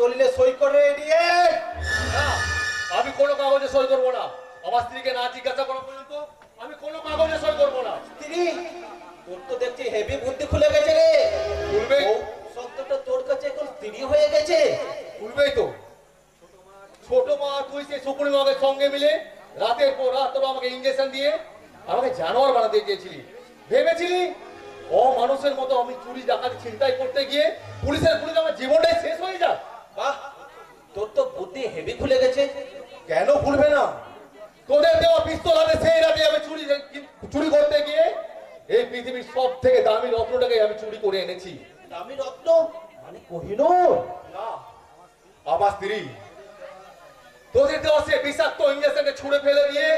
দলিলে সই করে দিয়ে। না, আমি কোনো কাগজে সই করবো না। আমার স্ত্রীকে না জিজ্ঞাসা করা পর্যন্ত আমি কোনো কাগজে সই করবো না। স্ত্রী, তোর তো দেখছি হেভি বুদ্ধি খুলে গেছে রে। খুলবেই ও শব্দটা তোর কাছে এখন স্ত্রী হয়ে গেছে। খুলবেই তো। ছোট মা তুই সেই সুপুরি মাকে সঙ্গে মিলে রাতের পর রাত তোরা আমাকে ইঞ্জেকশন দিয়ে আমাকে জানোয়ার বানাতে চেয়েছিলি। ভেবেছিলি ও মানুষের মতো আমি চুরি ডাকাতি ছিনতাই করতে গিয়ে পুলিশ আমার জীবনটাই শেষ হয়ে যাক। বাহ, তোর তো বুদ্ধি হেভি খুলে গেছে। কেন খুলবে না? তোদের দেওয়া পিস্তল হাতে সেই রাতে আমি চুরি করতে গিয়ে এই পৃথিবীর সব থেকে দামি রত্নটাকে আমি চুরি করে এনেছি। দামি রত্ন মানে কোহিনূর? না, আমার স্ত্রী। তোদের দেওয়া সে বিষাক্ত ইঞ্জেকশনকে ছুঁড়ে ফেলে দিয়ে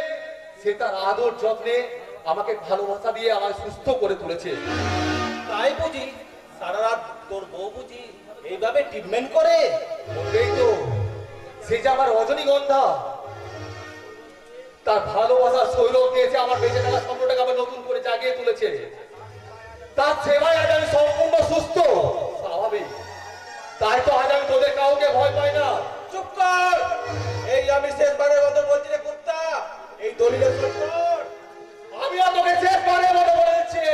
সে তার আদর যত্নে আমাকে ভালোবাসা দিয়ে আমাকে সুস্থ করে তুলেছে। তাই বুঝি সারা রাত তোর বউ বুঝি এইভাবে ট্রিটমেন্ট করে? এই তো সে যে আমার রজনীগন্ধা, তার ভালোবাসার শৈলক দিয়েছে আমার বেঁচে থাকা স্বপ্নটাকে আবার নতুন করে জাগিয়ে তুলেছে। তার সেবায় আজ আমি সম্পূর্ণ সুস্থ স্বাভাবিক। তাই তো আজ আমি তোদের কাউকে ভয় পাই না। চুপ কর! এই আমি শেষবারের মতো বলছি রে কুত্তা, এই দলিলে সই কর। আমি তোকে শেষবারের মতো বলে দিচ্ছি,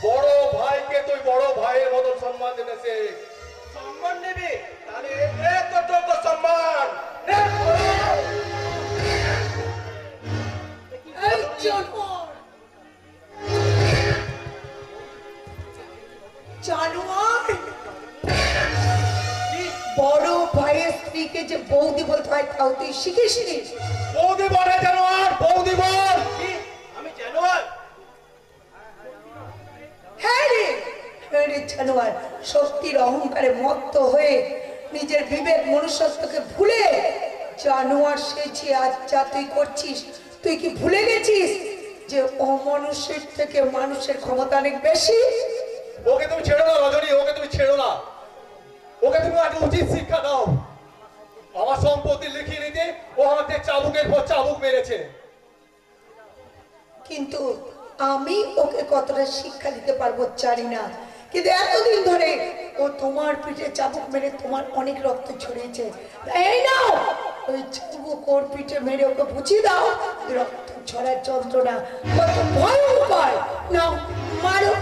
বড় ভাইকে তুই বড় ভাইয়ের মতো সম্মান দিতে শেখ। সম্মান নেবে? তাহলে এতটুকু সম্মান নে। এই জানোয়ার! জানোয়ার! বড় ভাইয়ের স্ত্রীকে যে বৌদি বলতে হয় তাও তুই শিখেছিস? বৌদি বলে জানোয়ার, বৌদি বল। কি? আমি জানোয়ার? হ্যাঁ রে, হ্যাঁ রে জানোয়ার। শক্তির অহংকারে মত্ত হয়ে নিজের বিবেক মনুষ্যত্বকে ভুলে জানোয়ার সেজে আজ যা তুই করছিস, তুই কি ভুলে গেছিস যে অমানুষের থেকে মানুষের ক্ষমতা অনেক বেশি? ওকে তুমি ছেড়ো না রজনী, ওকে তুমি ছেড়ো না। ওকে তুমি আজ উচিত শিক্ষা দাও। আমার সম্পত্তি লিখিয়ে নিতে ও আমাকে চাবুকের পর চাবুক মেরেছে। কিন্তু আমি ওকে কতটা শিক্ষা দিতে পারবো জানি না, কিন্তু এতদিন ধরে ও তোমার পিঠে চাবুক মেরে তোমার অনেক রক্ত ছড়িয়েছে। এই নাও, ওই চাবুক ওর পিঠে মেরে ওকে বুঝিয়ে দাও রক্ত ছড়ার যন্ত্রণা কত ভয়ঙ্কর। নাও, মারো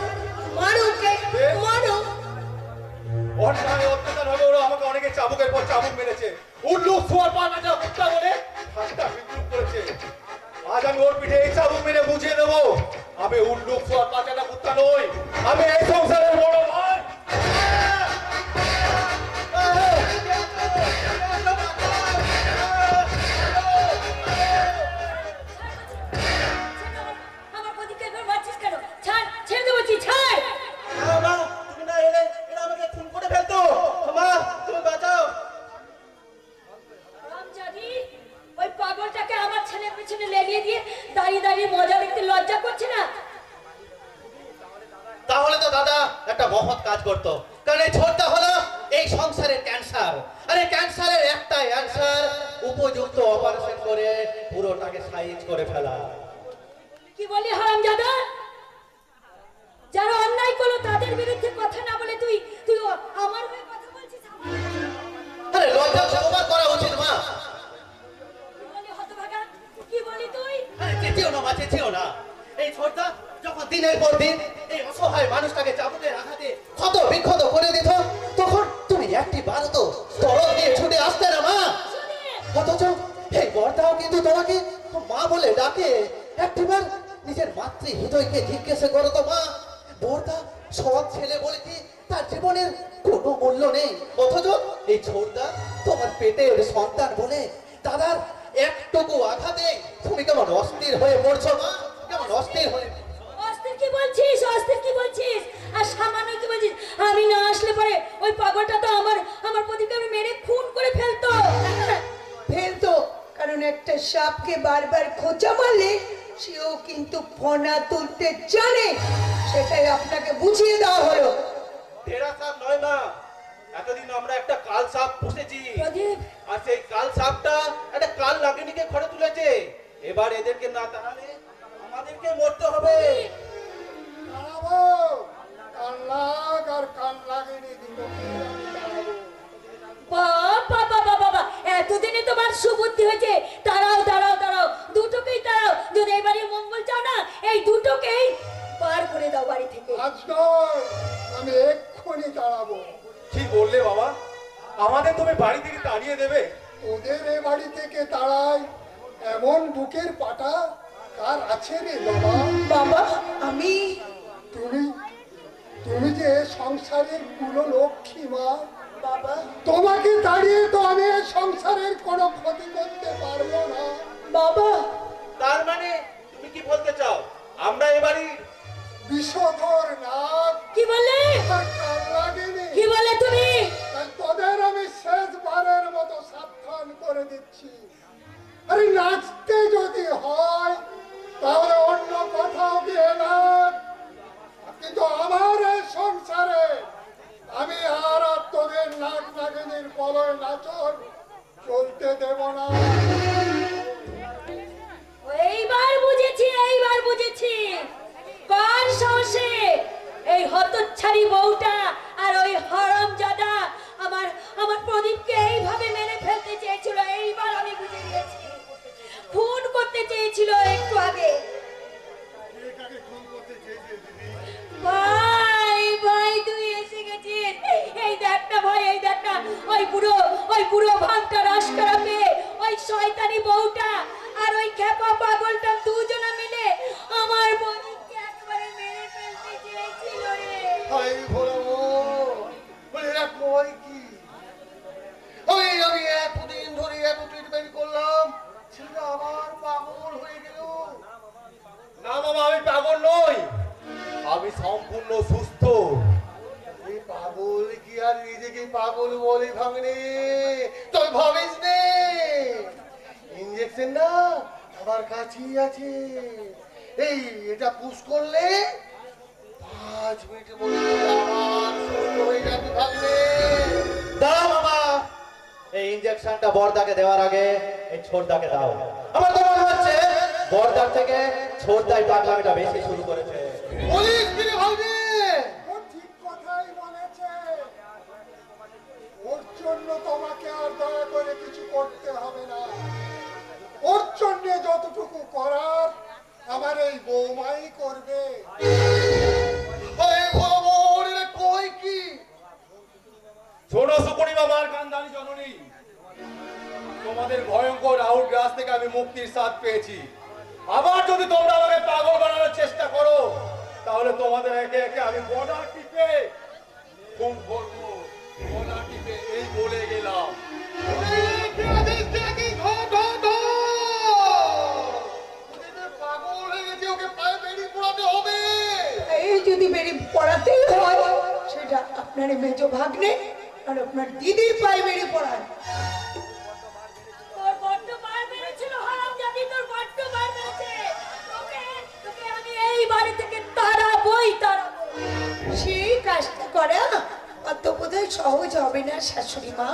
মারো ওকে, মারো। অন্যায় অত্যাচার হবে, ওরা আমাকে অনেকে চাবুকের পর চাবুক মেরেছে। উল্লুক ছোঁয়ার পা না যা কুত্তা বলে ঠাট্টা বিদ্রুপ করেছে। আজ আমি ওর পিঠে এই চাবুক মেরে বুঝিয়ে দেবো আমি উল্লুক ছোঁয়ার পাচাটা কুত্তা নই, আমি এই সংসারের বড় ভাই। আমার প্রতিকে একবার মারছিস কেন? ছাড়, ছেড়ে দেবো, ছাড়। মা, তুমি না এলে এরা আমাকে খুন করে ফেলতো। মা, তুমি বাঁচাও। রামজাদি, ওই পাগলটাকে আমার ছেলের পিছনে লেলিয়ে দিয়ে দাঁড়িয়ে দাঁড়িয়ে মজা দেখতে লজ্জা করছে না? তাহলে তো দাদা একটা মহৎ কাজ করতো, কারণ এই ছোটটা হলো এই সংসারের ক্যান্সার। আর এই ক্যান্সারের একটাই অ্যান্সার, উপযুক্ত অপারেশন করে পুরোটাকে সাইজ করে ফেলা। কি বলি হারামজাদা? যারা অন্যায় করলো তাদের বিরুদ্ধে কথা না বলে তুই তুই আমার হয়ে কথা বলছিস? আরে লজ্জা সবার করা উচিত মা। কি বলি হতভাগা? কি বলি তুই? আরে চেঁচিও না মা, চেঁচিও না। এই ছোটটা যখন দিনের পর দিন এই অসহায় মানুষটাকে চাবুকের আঘাতে ক্ষত বিক্ষত করে দিত, তখন তুমি একটি বারো তো তরল দিয়ে ছুটে আসতে না মা। অথচ এই বর্তাও কিন্তু তোমাকে মা বলে ডাকে। একটিবার নিজের মাতৃ হৃদয়কে জিজ্ঞাসা করো তো মা, বর্তা সৎ ছেলে বলে কি তার জীবনের কোনো মূল্য নেই? অথচ এই ছোটদা তোমার পেটের সন্তান বলে দাদার একটুকু আঘাতে তুমি কেমন অস্থির হয়ে মরছো মা, কেমন অস্থির হয়ে। অস্থির কি বলছিস? অস্থির কি বলছিস? আর সামান্য কি বলছিস? আমি না আসলে পরে ওই পাগলটা তো আমার প্রতিকে মেরে খুন করে ফেলতো। ফেলতো, কারণ একটা সাপকে বারবার খোঁচা মারলে সেও কিন্তু ফনা তুলতে জানে। সেটাই আপনাকে বুঝিয়ে দেওয়া হলো। টেরা সাপ নয় মা, এতদিন আমরা একটা কাল সাপ পুষেছি, প্রদীপ, আর সেই কাল সাপটা একটা কাল নাগিনীকে ঘরে তুলেছে। এবার এদেরকে না তাড়ালে আমাদেরকে মরতে হবে। দাঁড়াবো, কান লাগ আর কান লাগেনি দুটোকে আমি দাঁড়াবো। বা আজ নয়, আমি এক্ষুনি তাড়াবো। কি বললে বাবা? আমাদের তুমি বাড়ি থেকে তাড়িয়ে দেবে? ওদের এ বাড়ি থেকে তাড়াই এমন বুকের পাটা কার আছে রে বাবা? বাবা আমি তুমি তুমি যে সংসারের কুলো লক্ষ্মী মা, বাবা তোমাকে তাড়িয়ে তো আমি এ সংসারের কোনো ক্ষতি করতে পারবো না। বাবা তার মানে তুমি কি বলতে চাও আমরা এবারই বিষধর নাক কি বললে? আর কান লাগেনি। কি বলে তুমি? তাই তোদের আমি শেষবারের মতো সাবধান করে দিচ্ছি। আরে নাচতে যদি হয় তাহলে অন্য কোথাও গিয়ে নাচ, কিন্তু আমার এই সংসারে আমি আর তোদের নাক নাগিনীর বলয় নাচর চলতে দেব না। এইবার বুঝেছি কার সাহসে এই হতচ্ছাড়ি বউটা আর ওই হারামজাদা আমার আমার প্রদীপকে এইভাবে মেরে ফেলতে চেয়েছিল। এইবার আমি বুঝে গিয়েছি, খুন করতে চেয়েছিল একটু আগে। ভাই ভাই তুই এসে গেছিস। এই দেখ না ভাই, এই দেখ না, ওই পুরো ভাঙটা রাস্তাটা পেয়ে ওই শয়তানি বউটা আর ওই খেপা পাগলটা দুজনে মিলে আমার বোনকে একবারে মেরে ফেলতে চেয়েছিল রে। হাই ভোলা বলে এরা কয় কি? আমি এতদিন ধরে এত ট্রিটমেন্ট করলাম, ছেলেটা আবার পাগল হয়ে গেল। না বাবা, আমি পাগল নই, আমি সম্পূর্ণ সুস্থ। এই পাগল কি আর নিজেকে পাগল বলে ভাঙনে? তুই ভাবিস নে, ইনজেকশন না আমার কাছেই আছে। এই এটা পুশ করলে 5 মিনিটের মধ্যে আবার সুস্থ হয়ে যাবে ভাঙনে। দাও বাবা, এই ইনজেকশনটা বর্দাকে দেওয়ার আগে এই ছোটদাকে দাও। আমার তো মনে হচ্ছে বর্দার থেকে ছোটদাই পাগলামিটা বেশি শুরু করেছে। বলিস কি রে ভাঙনে? ও ঠিক কথাই বলেছে। ওর জন্য তোমাকে আর দয়া করে কিছু করতে হবে না। ওর জন্য যতটুকু করার আমার এই বৌমাই করবে। এই ভগবান, এরা কয় কি? শোনো সুপর্ণিমা মার কান্দানি জননী, তোমাদের ভয়ঙ্কর রাহুল গ্রাস থেকে আমি মুক্তির স্বাদ পেয়েছি। আবার যদি তোমরা আমাকে পাগল বানানোর চেষ্টা করো তাহলে তোমাদের একে একে আমি বর্ডার টিপে খুন করবো। বর্ডার টিপে এই বলে গেলাম। পাগল হয়ে গেছে, ওকে পায়ে বেরিয়ে পড়াতে হবে। এই যদি বেরিয়ে পড়াতেই হয় সেটা আপনার মেজ ভাগ্নে আর আপনার দিদির পায়ে বেরিয়ে পড়ান। তোর বড্ড বার বেড়েছিল হারামজাদি, তোর বড্ড বার বেড়েছে। তোকে আমি এই বাড়ি থেকে তাড়াবোই। সেই কাজটা করা অত বোধহয় সহজ হবে না শাশুড়ি মা,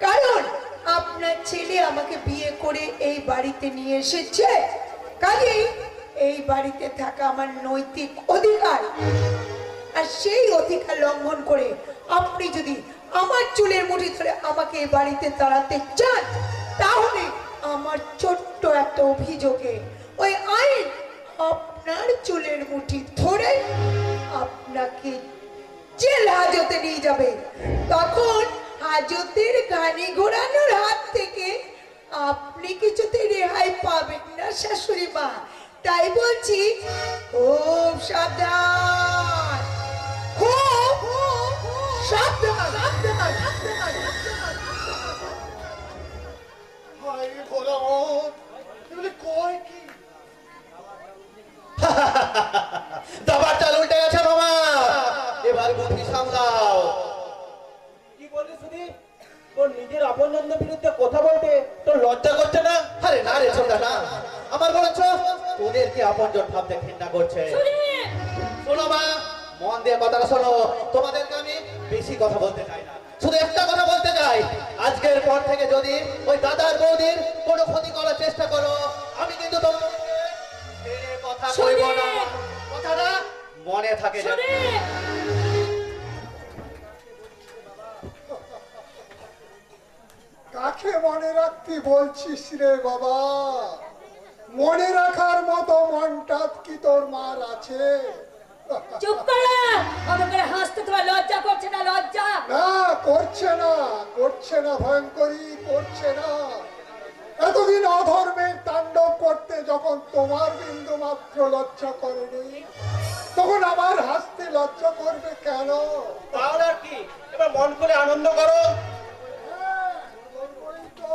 কারণ আপনার ছেলে আমাকে বিয়ে করে এই বাড়িতে নিয়ে এসেছে, কাজেই এই বাড়িতে থাকা আমার নৈতিক অধিকার। আর সেই অধিকার লঙ্ঘন করে আপনি যদি আমার চুলের মুঠি ধরে আমাকে এই বাড়িতে তাড়াতে চান, তাহলে আমার ছোট্ট একটা অভিযোগে ওই আইন আপনার চুলের মুঠি ধরে আপনাকে জেল হাজতে নিয়ে যাবে। তখন হাজতের গানি ঘোরানোর হাত থেকে আপনি কিছুতে রেহাই পাবেন না শাশুড়ি মা। তাই বলছি খুব সাবধান, খুব সাবধান। হায় ভোলামন, এগুলো কয় কি? দাবারটা উল্টে গেছে বাবা, এবার বুদ্ধি সামলাও। কি বললি সুদীপ? তোর নিজের আপনজনদের বিরুদ্ধে কথা বলতে তোর লজ্জা করছে না? আরে না রে ছোটদা না, আমার বলেছ তোদের কি আপনজন ভাবতে ঘৃণা করছে। শোনো মা, মন দিয়ে কথাটা শোনো। তোমাদেরকে আমি বেশি কথা বলতে চাই না, শুধু একটা কথা বলতে চাই। আজকের পর থেকে যদি ওই দাদার বৌদির কোনো ক্ষতি করার চেষ্টা করো, আমি কিন্তু তোমাদেরকে ছেড়ে কথা কইব না। কথাটা মনে থাকে যেন। কাকে মনে রাখতে বলছিস রে বাবা? মনে রাখার মতো মনটা কি তোর মার আছে? চুপ করো, আমাকে হাসতে তোমার লজ্জা করছে না? লজ্জা? না, করছে না, করছে না ভয়ঙ্করী, করছে না। এতদিন অধর্মের তাণ্ডব করতে যখন তোমার বিন্দু মাত্র লজ্জা করেনি, তখন আমার হাসতে লজ্জা করবে কেন? তাহলে আর কি, এবার মন করে আনন্দ করো। হ্যাঁ, করবোই তো।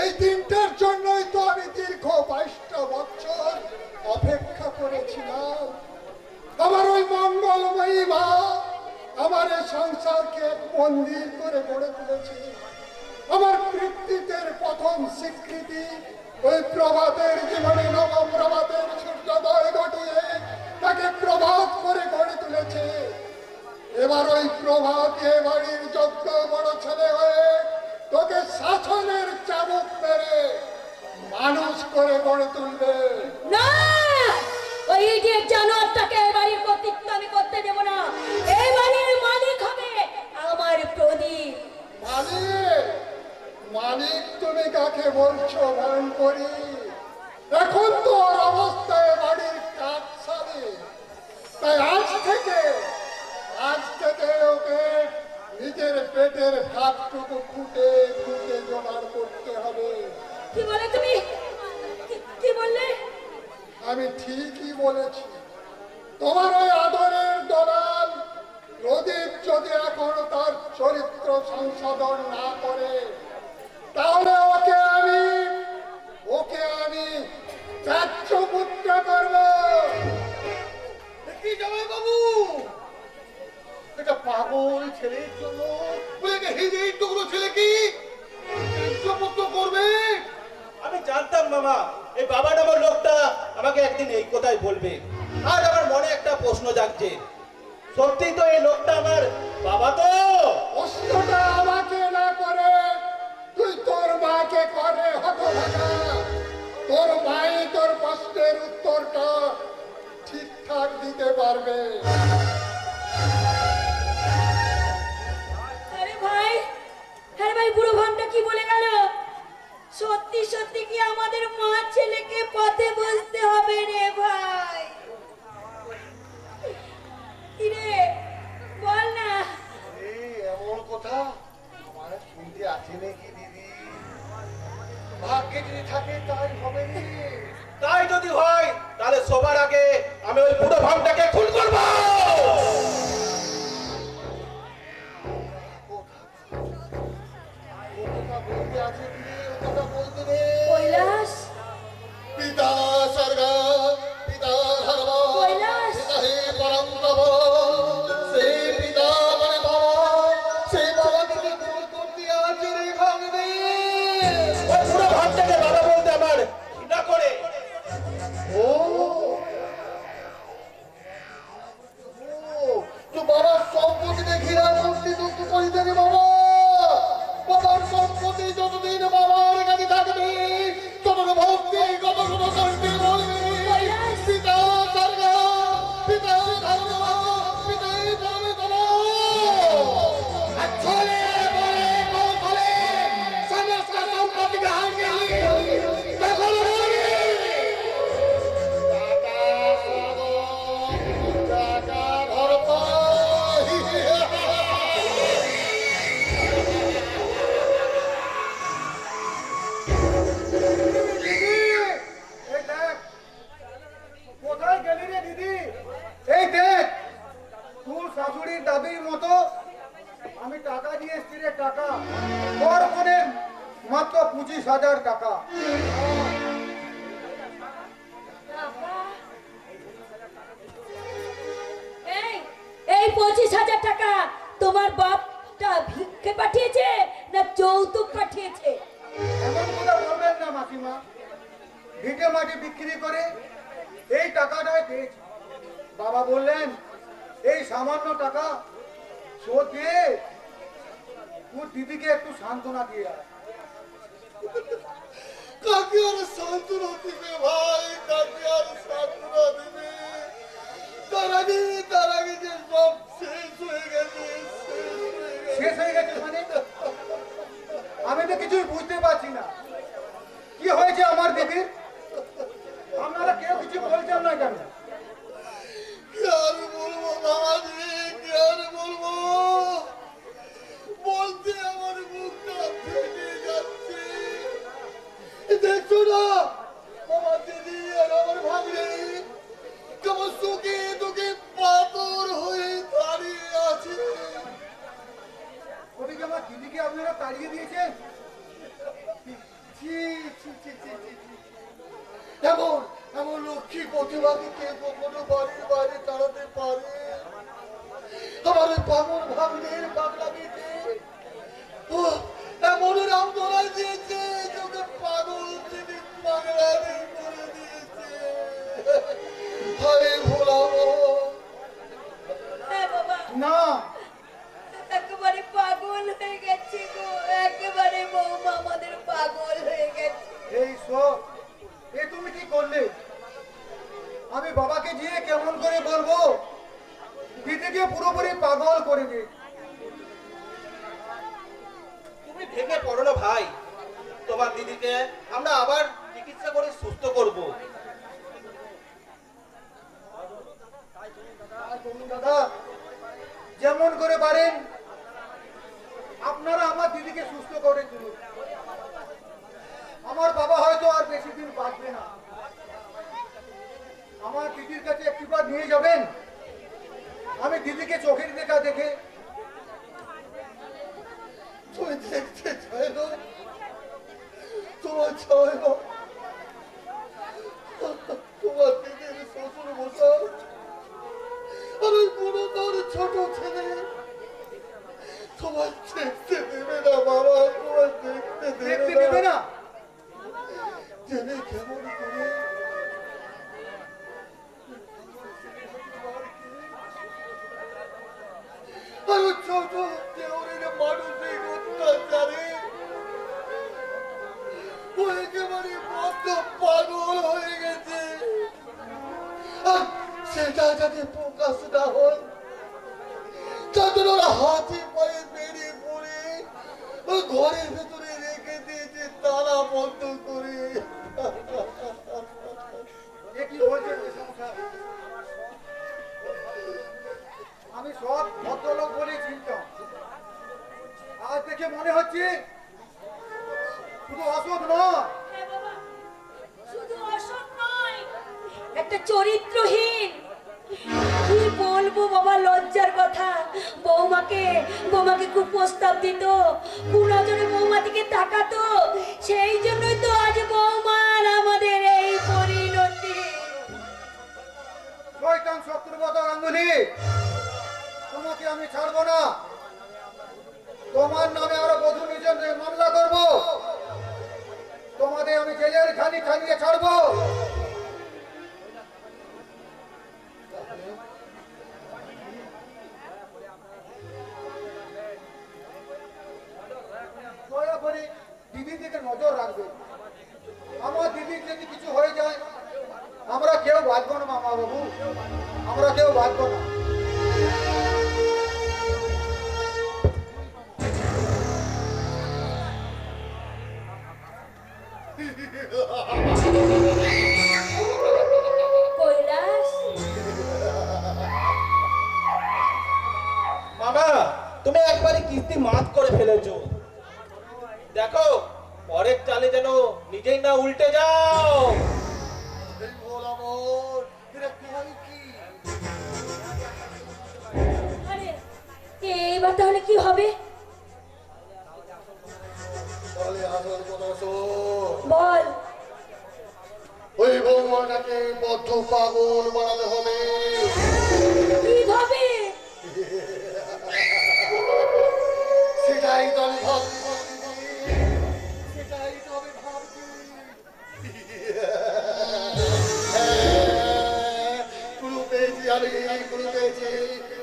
এই দিনটার জন্যই তো আমি দীর্ঘ 22টা বছর অপেক্ষা করেছিলাম। আমার ওই মঙ্গলময়ী মা আমার এই সংসারকে মন্দির করে গড়ে তুলেছে। আমার কৃতিত্বের প্রথম স্বীকৃতি ওই প্রভাতের জীবনে, নবম প্রভাতের সূর্যোদয় ঘটিয়ে তাকে প্রভাত করে গড়ে তুলেছে। এবার ওই প্রভাত এ বাড়ির যোগ্য বড় ছেলে হয়ে তোকে শাসনের চাবুক মেরে মানুষ করে গড়ে তুলবে। না, ওই যে জানোয়ারটাকে এই বাড়ির কর্তৃত্ব আমি করতে দেব না। এই বাড়ির মালিক হবে আমার প্রদীপ। মালিক? মালিক তুমি কাকে বলছো ভয়ঙ্করী? এখন তো ওর অবস্থায় বাড়ির কাজ সারে। তাই আজ থেকে ওকে নিজের পেটের ভাতটুকু ফুটে ফুটে জোগাড় করতে হবে। কি বলে তুমি? কি বললে? আমি ঠিকই বলেছি। তোমার ওই আদরের দলাল প্রদীপ যদি এখনো তার চরিত্র সংশোধন না করে, তাহলে ওকে আমি চাচ্ছ পুত্র করব। কি জামাই বাবু, এটা পাগল ছেলের জন্য এই টুকরো ছেলে কি করবে? আমি জানতাম মামা, এই বাবা নামের লোকটা আমাকে একদিন এই কথাই বলবে। আজ আমার মনে একটা প্রশ্ন জাগছে, সত্যি তো এই লোকটা আমার বাবা? তো প্রশ্নটা আমাকে না করে তুই তোর মাকে করে হতভাগা। তোর মাই তোর প্রশ্নের উত্তরটা ঠিকঠাক দিতে পারবে। আরে ভাই, বুড়ো ভামটা কি বলে গেল? সত্যি সত্যি কি আমাদের মা ছেলেকে পথে বসতে হবে রে ভাই? কি রে, বল না। এই এমন কথা আমার শুনতে আছে নাকি দিদি? ভাগ্যে যদি থাকে তাই হবে রে। তাই যদি হয়, তাহলে সবার আগে আমি ওই বুড়ো ভামটাকে খুন করব। কথা বলতে আছে কি? কথা বলতে রে। কৈলাস, পিতা স্বর্গা, পিতা ধর্ম, কৈলাস। পিতা হে পরম প্রভু, সেই পিতা মানে বাবা, সেই বাবাকে কি খুন করতে আছে রে ভাগ্নে? ওই বুড়ো ভামটাকে বাবা বলতে আমার ঘৃণা করে। ও তো বাবার সম্পত্তি ঘৃণা করতে তো করিতে রে বাবা। বাবার সম্পত্তি যতদিন বাবার কাছে থাকবে, ততদিন ভক্তি কত কত করতে বলবে। পিতা স্বর্গা, পিতা ধর্ম, পিতা পরম প্রভু। আর ছলে বলে কৌশলে সমস্ত সম্পত্তি গ্রহণ করি। তখন বলি টাকা ঘর পাই। কোথায় গেলি রে দিদি? এই দেখ, তোর শাশুড়ির দাবির মতো আমি টাকা দিয়ে এসছি রে। টাকা তোর ফোনে মাত্র 25,000 টাকা। এই 25,000 টাকা তোমার বাপটা ভিক্ষে পাঠিয়েছে না যৌতুক পাঠিয়েছে? এমন কথা বলবেন না মাসিমা। ভিটে মাটি বিক্রি করে এই টাকাটাই পেয়েছি। বাবা বললেন এই সামান্য টাকা শোধ দিয়ে তোর দিদিকে একটু সান্ত্বনা দিয়ে আয়। কাকে আর সান্ত্বনা দিবে ভাই? কাকে আর সান্ত্বনা দিবে? তার আগে যে সব শেষ হয়ে গেছে, শেষ হয়ে গেছে মানে? আমি তো কিছুই বুঝতে পারছি না কি হয়েছে আমার দিদির। আপনারা কেউ কিছু বলছেন না কেন? আর বাবাজি কি আর বলবো, বলতে আমার মুখটা ফেটে যাচ্ছে। দেখছো না আমার দিদি আর আমার ভাগ্নে কেমন সুখে দুঃখে পাথর হয়ে দাঁড়িয়ে আছে। ওদিকে আমার দিদিকে আপনারা তাড়িয়ে দিয়েছেন। ছি, ছি, ছি, ছি, ছি, ছি। এমন এমন লক্ষ্মী প্রতিভাকে কে কখনো বাড়ির বাইরে তাড়াতে পারে? আমার ওই পাগল ভাগ্নের পাগলামিতে ও এমন রাম ধরা দিয়েছে তোকে পাগল তিনি পাগলামি করে দিয়েছে। হায় ভোলা হ্যাঁ বাবা, না, একেবারে পাগল হয়ে গেছে গো, একেবারে বৌমা আমাদের পাগল হয়ে গেছে। এই সব এ তুমি কি করলে? আমি বাবাকে গিয়ে কেমন করে বলবো দিদিকে পুরোপুরি পাগল করে দে। তুমি ভেঙে পড়ো না ভাই, তোমার দিদিকে আমরা আবার চিকিৎসা করে সুস্থ করব। আর বলুন দাদা, যেমন করে পারেন আপনারা আমার দিদিকে সুস্থ করে তুলুন। আমার বাবা হয়তো আর বেশি দিন বাঁচবে না। আমার দিদির কাছে একটিবার নিয়ে যাবেন, আমি দিদিকে চোখের দেখা দেখে তুমি দেখতে চাই না, তোমার চাই না তোমার দিদির শ্বশুর মশাই আর ওই বুড়ো তোর ছোট ছেলে তোমার দেখতে দেবে না বাবা, তোমার দেখতে দেখতে দেবে দেবে না। না। জেনে কেমন করে আর ওই ছোট দেওরের মানুষের অত্যাচারে ও একেবারে বদ্ধ পাগল হয়ে গেছে। আর সেটা যাতে প্রকাশ না হয় তাদের ওরা হাতে পায়ে বেরিয়ে পড়ে ওই ঘরের ভেতরে রেখে দিয়েছে তালা বন্ধ করে। এ কি বলছেন যে সংসার? আমি সব ভদ্রলোক বলেই চিনতাম, আজ দেখে মনে হচ্ছে শুধু অসৎ নয়, হ্যাঁ বাবা, শুধু অসৎ নয়, একটা চরিত্রহীন। কি বলবো বাবা, লজ্জার কথা। বৌমাকে খুব প্রস্তাব দিত, কুনজরে বৌমা দিকে তাকাতো, সেই জন্যই তো আজ বৌমার আমাদের এই পরিণতি। শয়তান শত্রুবত গাঙ্গুলি, তোমাকে আমি ছাড়বো না। তোমার নামে আরো বধূ নির্যাতনের মামলা করব, তোমাদের আমি জেলের খালি খালিয়ে ছাড়বো। দয়া করে দিদির দিকে নজর রাখবে। আমার দিদির যদি কিছু হয়ে যায় আমরা কেউ বাঁচবো না মামা বাবু, আমরা কেউ বাঁচবো না। কৈলাস, মামা তুমি একবারে কিস্তি মাত করে ফেলেছো। দেখো পরের চালে যেন নিজেই না উল্টে যাও। এই ভোলা মোর, এরা কয় কি? আরে এইবার তাহলে কি হবে? তাহলে আসল কথা শোন। বল। ওই বৌমাটাকে বদ্ধ পাগল বানাতে হবে। কিভাবে? সেটাই তো আমি ভাবছি, সেটাই তো আমি ভাবছি। গুরু পেয়েছি আমি, গুরু পেয়েছি,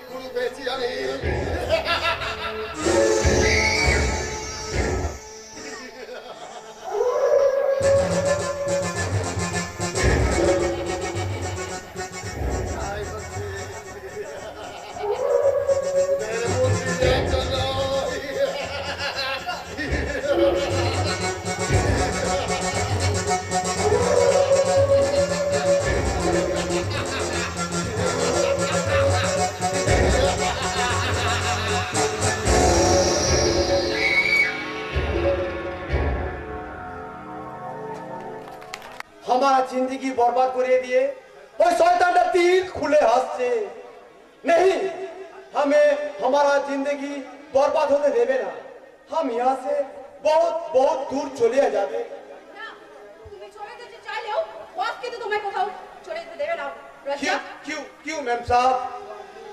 গুরু পেয়েছি আমি। हमारा जिंदगी बर्बाद कर दिए और शैतान का तीर खुले हाथ से नहीं, हमें हमारा जिंदगी बर्बाद होते देवे ना। हम यहाँ से बहुत बहुत दूर चले जावे। না তুমি চলে যেতে চাইলেও বস কিন্তু তোমায় কোথাও চলে যেতে দেবে না क्यों রাজ্জাক। क्यों क्यों मैम साहब,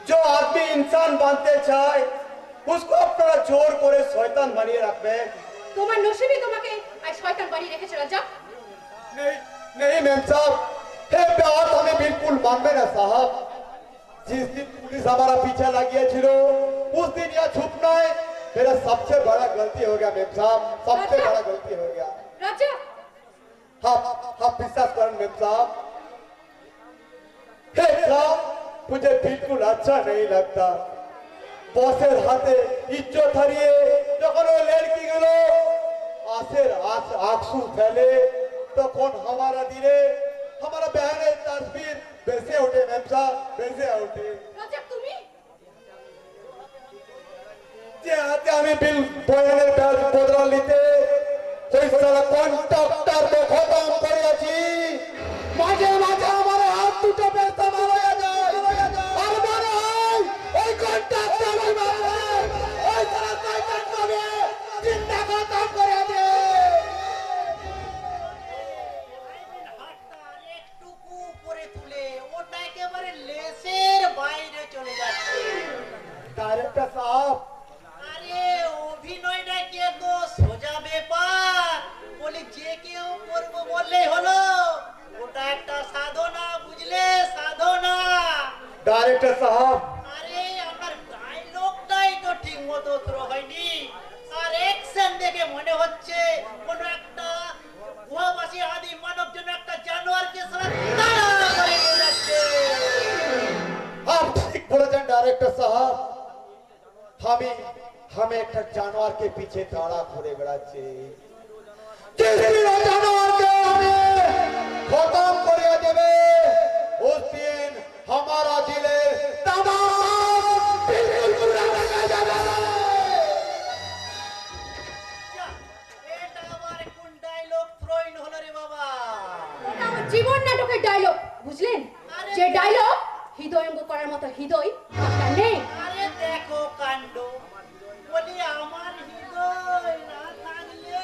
जो आदमी इंसान बनते चाहे उसको अपना जोर करे शैतान बनिए रखबे। তোমার নসিবই তোমাকে আর শয়তান বানিয়ে রেখেছে রাজ্জাক। नहीं नहीं मैम साहब, ये बात हमें बिल्कुल मानबे ना साहब। जिस दिन पुलिस हमारा पीछे लगी है उस दिन यहाँ छुपना है मेरा सबसे बड़ा गलती हो गया मैम साहब, सबसे बड़ा गलती हो गया। রাজ্জাক आप विश्वास करें मैम साहब, हे साहब मुझे बिल्कुल अच्छा नहीं लगता। বসের হাতে ইজ্জত হারিয়ে যখন ওই লড়কি গুলো आंखेर आंसू फैले तখন हमारा दिले हमारा बहन तस्वीर वैसे उठे मैम साहब, वैसे उठे। রাজ্জাক তুমি যে হাতে আমি বিল বয়ানের ব্যাজ বদলা নিতে ওই সারা কন্ট্রাক্টর কে খতম করেছি। মাঝে মাঝে আমার হাত দুটো বেস্তা মারা যায় আর মনে হয় ওই কন্ট্রাক্টর ওই মারবে ওই সারা শয়তান হবে চিন্তা খতম করে দে। একটুকু উপরে তুলে ওটা একেবারে লেসের বাইরে চলে যাচ্ছে। ডাইরেক্টর সাহেব আরে অভিনয়টা কি এত সোজা ব্যাপার? বলি যে কেউ করবো বললেই হলো, ওটা একটা সাধনা, বুঝলে? সাধনা। ডাইরেক্টর সাহেব আরে আমার ডায়লগটাই তো ঠিক মতো থ্রো হয়নি, আর অ্যাকশন দেখে মনে হচ্ছে কোন একটা গুহাবাসী আদি মানব জন্য একটা জানোয়ারকে সারা তাড়া করে নিয়ে যাচ্ছে। आप ठीक बोलेছেন डायरेक्टर साहब, हमें एक जानवर के पीछे ताड़ा घुरे बेड़ाচ্ছে। जिस दिन वो जानवर के हमें खत्म করে দেবে उस दिन हमारा दिले तमाम बिल्कुल पूरा लगा जाবে। যা, এটা আবার কোন ডায়লগ থ্রোইন হলো রে বাবা? ওটা আমার জীবন নাটকের ডায়লগ, বুঝলেন? যে ডায়লগ হৃদয়ঙ্গ করার মতো হৃদয় আপনার নেই। আরে দেখো কাণ্ড, বলি আমার হৃদয় না থাকলে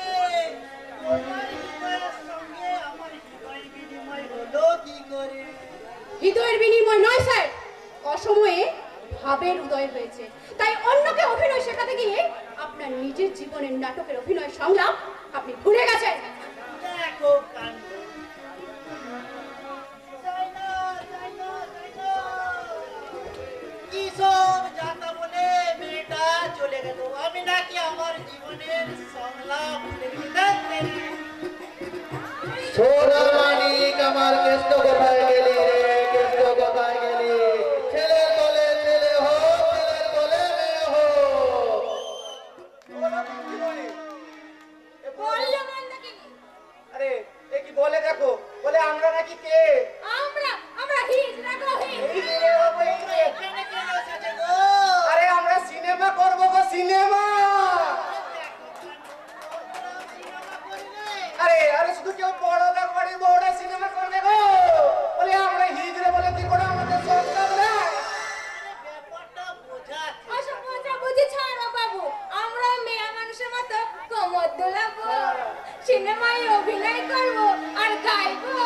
তোমার হৃদয়ের সঙ্গে আমার হৃদয় বিনিময় হলো কি করে? হৃদয়ের বিনিময় নয় স্যার, অসময়ে ভাবের উদয় হয়েছে। তাই অন্যকে অভিনয় শেখাতে গিয়ে আপনার নিজের জীবনের নাটকের অভিনয় সংলাপ আপনি ভুলে গেছেন। দেখো কাণ্ড, যাই না, যাই না, যাই না। কি সব যাতা বলে মেয়েটা চলে গেল, আমি নাকি আমার জীবনের সংলাপ ভুলে গেছি। সোনার মানিক আমার কেষ্ট কোথায় গেলি রে, কেষ্ট কোথায় গেলি? ছেলের কোলে ছেলে হো, ছেলের কোলে মেয়ে হো। আরে এ কি বলে দেখো, বলে আমরা নাকি কে? আমরা হিজড়া গো হিজড়া। এখানে কেন এসেছে গো? আরে আমরা সিনেমা করবো গো, সিনেমা। আরে আরে শুধু কেউ বড় লোক বাড়ি বড় সিনেমা করবে গো, বলে আমরা হিজড়ে বলে কি করে আমাদের সংসার না? ব্যাপারটা বোঝা আশা বোঝা বুঝি ছাড়ো বাবু, আমরা মেয়ে মানুষের মতো কোমর দোলাবো, সিনেমায় অভিনয় করব আর গাইবো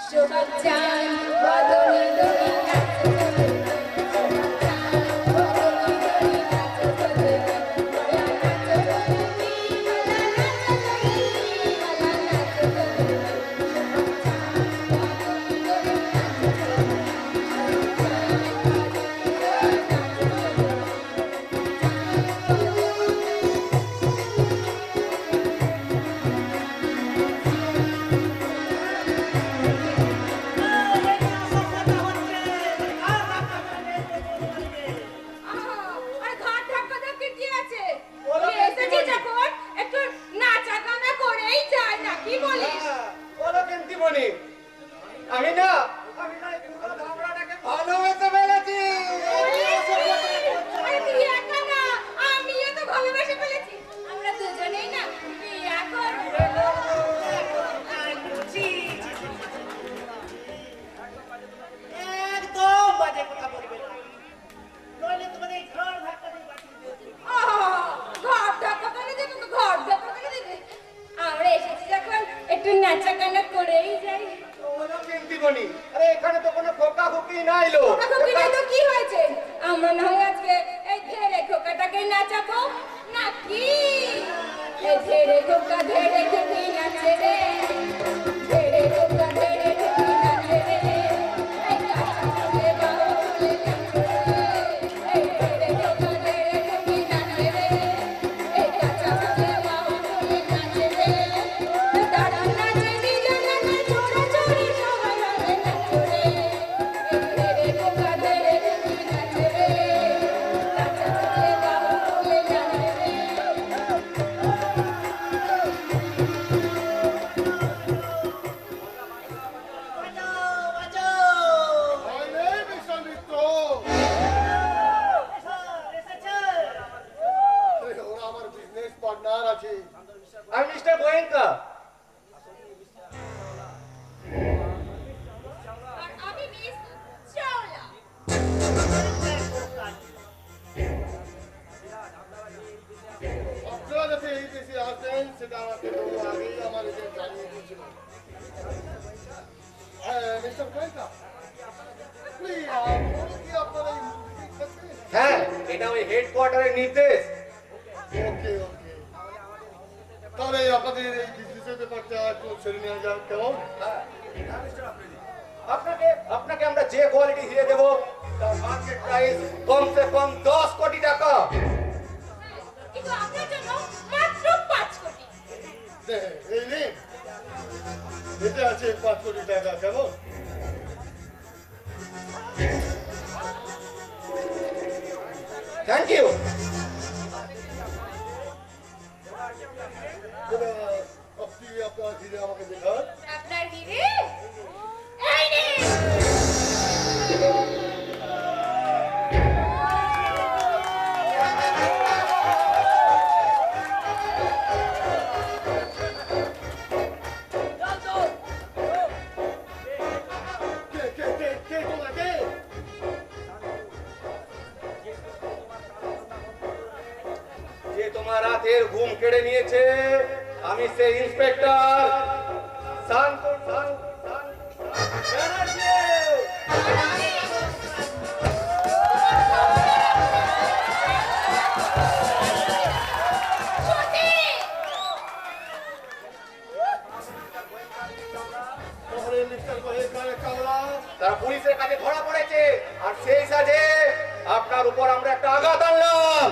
সোহাগ চাঁদ বদনে দড়ি নাচো কথা হচ্ছে। নাই লোক। এখন কি নাই তো কি হয়েছে? আমরা না হয় আজকে এই ধেড়ে খোকাটাকে নাচাবো নাকি? এই ধেড়ে খোকা নাচে রে, ধেড়ে খোকা নাচে রে, এই কাঁচা চলে বাউলে নাচে রে, এই ধেড়ে খোকা নাচে রে, এই কাঁচা চলে বাউলে নাচে রে, দাঁড়া নাচে দিলে নাচে ছোড়া ছোড়ি সবাই নাচে রে, এই ধেড়ে খোকা নাচে রে, কাঁচা চলে বাউলে নাচে রে। My name is Amito. ওরা আমার বিজনেস পার্টনার আছে। আমি মিস্টার গোয়েঙ্কা। আর আমি মিস চাওলা। আপনারা যাতে এই দেশে আসেন সেটা আমাকে বহু আগেই আমার এজেন্ট জানিয়ে দিয়েছিল। মিস্টার গোয়েঙ্কা, প্লিজ কি আপনারা এই মুভি দেখছেন? হ্যাঁ, এটা ওই হেডকোয়ার্টারের নির্দেশ। ওকে ওকে, তাহলে আপনাদের এই বিজনেসের ব্যাপারটা একটু ছেড়ে নেওয়া যাক, কেমন? আপনাকে আমরা যে কোয়ালিটি হিরে দেব তার মার্কেট প্রাইস কমসে কম 10 কোটি টাকা। কিন্তু আপনার জন্য মাত্র 5 কোটি। এই নিন, এতে আছে 5 কোটি টাকা, কেমন? Thank you. আপনি আপনার ধীরে আমাকে দেখান। আপনার হিরে এই নিন। কে তোমরা কে? যে তোমার রাতের ঘুম কেড়ে নিয়েছে, আমি সেই ইন্সপেক্টর শান্তন ব্যানার্জি। তাহলে মিস্টার গোয়েঙ্কার কামরা তারা পুলিশের কাছে ধরা পড়েছে, আর সেই সাজে আপনার উপর আমরা একটা আঘাত আনলাম।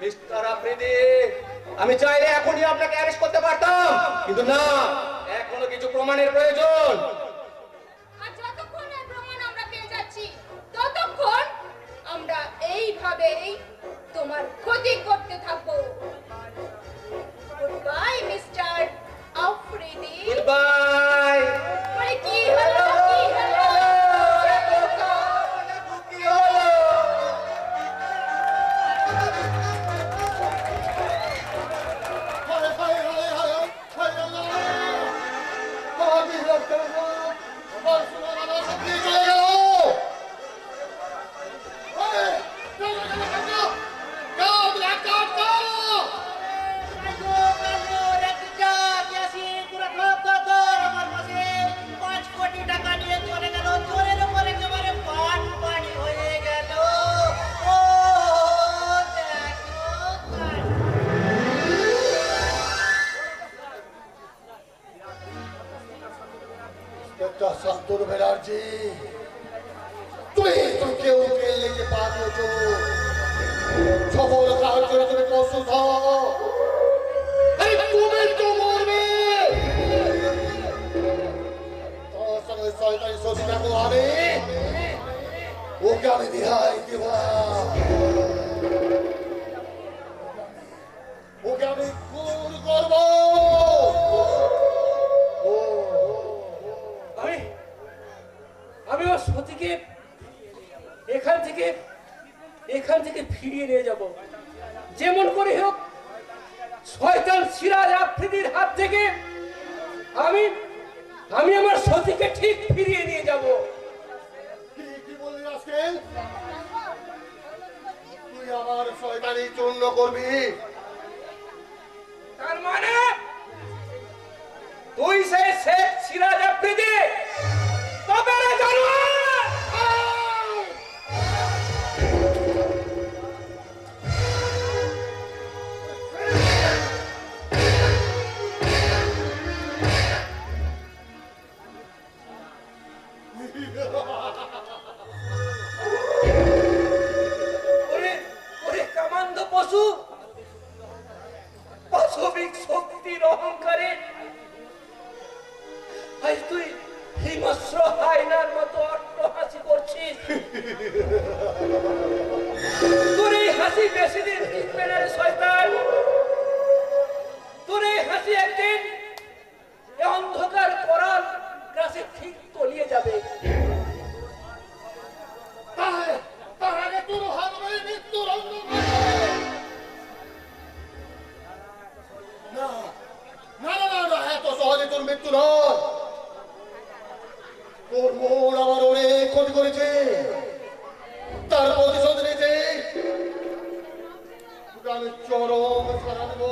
মিস্টার আফ্রিদি, আমি চাইলে এখনই আপনাকে অ্যারেস্ট করতে পারতাম, কিন্তু না, এখনো কিছু প্রমাণের প্রয়োজন। আর যতক্ষণ এই প্রমাণ আমরা পেয়ে যাচ্ছি ততক্ষণ আমরা এইভাবেই তোমার ক্ষতি করতে থাকবো। Good bye mister Afridi. Good bye. আরে কি হলো কি হলো? কি হলো? হায় হায় হায় হায় হায় আল্লাহ! আমি হিসাব করব, আমার সোনা দানা সব নিয়ে চলে গেল। এই, চলো, চলো, চলো! যাও, ব্ল্যাক কার্ড, যাও! একটা শান্তনু ব্যানার্জি, তুমি কেউ উকিল লিখে পা দিয়েছো, সকল সাহায্য তুমি প্রস্তুত হও। এই তুমি তো মরবে। তোমার সঙ্গে শয়তানি সতী থাকো আমি, ওকে আমি দিহাই দিব না। ওকে আমি খুন করবো। আমি ওর সতীকে এখান থেকে ফিরিয়ে নিয়ে যাব, যেমন করে হোক শয়তান সিরাজ আফ্রিদির হাত থেকে আমি আমার সতীকে ঠিক ফিরিয়ে নিয়ে যাব। কি বললি রাস্কেল? তুই আমার শয়তানি চূর্ণ করবি? তার মানে তুই সেই শেখ সিরাজ আফ্রিদি, জানোয়ার! ওরে ওরে কামান্ধ পশু, পাশবিক শক্তির অহংকারে আজ তুই হিংস্র হায়নার মতো অট্টহাসি করছিস। তোর এই হাসি বেশি দিন টিকবে না রে শয়তান। তোর এই হাসি একদিন এ অন্ধকার করাল গ্রাসে ঠিক তলিয়ে যাবে। তাহলে তোর হারবে মৃত্যুর অন্ধকারে। না না না না না, এত সহজে তোর মৃত্যু নয়। তোর মন আমার অনেক ক্ষতি করেছে, তার প্রতিশোধ নিয়েছে। তোকে আমি চরম শাস্তি দেব।